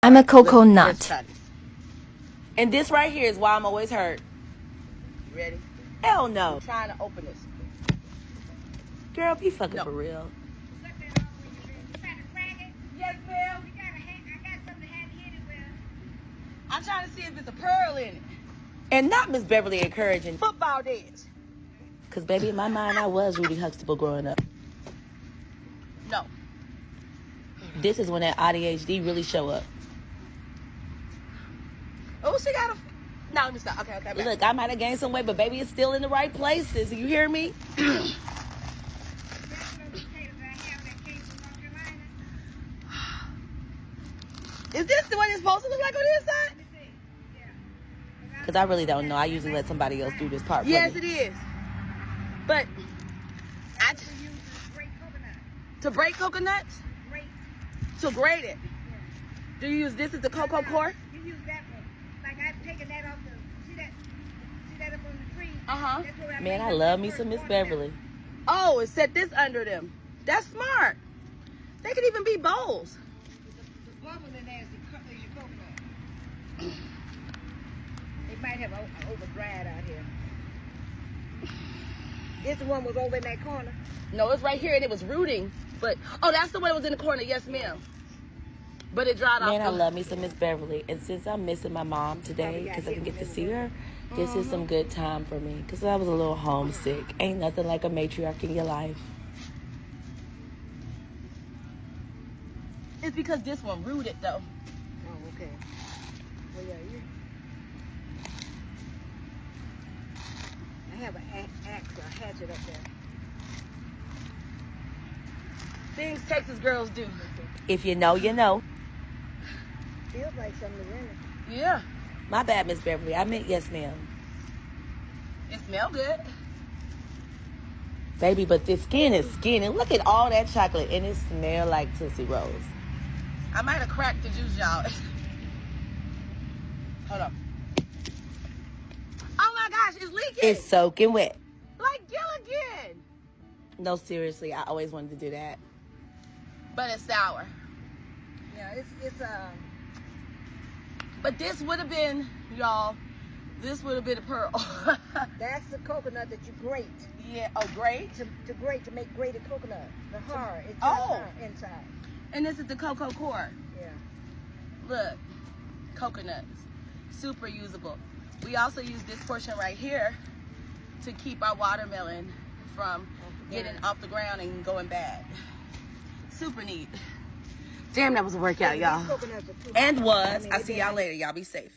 I'm a cocoa nut. And this right here is why I'm always hurt. You ready? Hell no. I'm trying to open this. Girl, be fucking for real. Yes, ma'am. I'm trying to see if it's a pearl in it. And not Miss Beverly encouraging. Football dance. Because, baby, in my mind, I was Rudy Huxtable growing up. No. This is when that ADHD really show up. Oh, she got a... No, let me stop. Okay, okay. Look, I might have gained some weight, but baby, it's still in the right places. You hear me? Is this the one it's supposed to look like on the inside? Because I really don't know. I usually let somebody else do this part for Yes, me. it is. But I just to break coconuts? To grate it. Do you use this as the cocoa core? You use that one. Like I've taken that off the, see that up on the tree? Uh-huh. That's where Man, made I the love me first some Miss watermelon. Beverly. Oh, it set this under them. That's smart. They could even be bowls. The bubble in there is your coconut. It might have over dried out here. This one was over in that corner. No, it's right here and it was rooting. But, oh, that's the one that was in the corner. Yes, ma'am. But it dried off. Man, I love me some Miss Beverly. And since I'm missing my mom today, because I can get to see her, this is some good time for me. Because I was a little homesick. Ain't nothing like a matriarch in your life. It's because this one rooted, though. Oh, okay. Well, yeah, I have an axe or a hatchet up there. Things Texas girls do. If you know, you know. Feels like something in it. Yeah. My bad, Miss Beverly. I meant yes, ma'am. It smell good. Baby, but this skin is skin. And look at all that chocolate. And it smell like Tootsie Rolls. I might have cracked the juice, y'all. Hold up. Oh my gosh, it's leaking. It's soaking wet. like Gilligan. No, seriously. I always wanted to do that. But it's sour. Yeah, it's But this would have been, y'all, this would have been a pearl. that's the coconut that you grate. Yeah, oh, great. To grate, to make grated coconut. The heart. It's Oh. inside. And this is the cocoa core. Yeah. Look, coconuts, super usable. We also use this portion right here to keep our watermelon from getting off the ground and going bad. Super neat. Damn, that was a workout, y'all. These coconuts are too And hard. was. I mean, I see y'all later. Y'all be safe.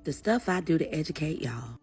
The stuff I do to educate y'all.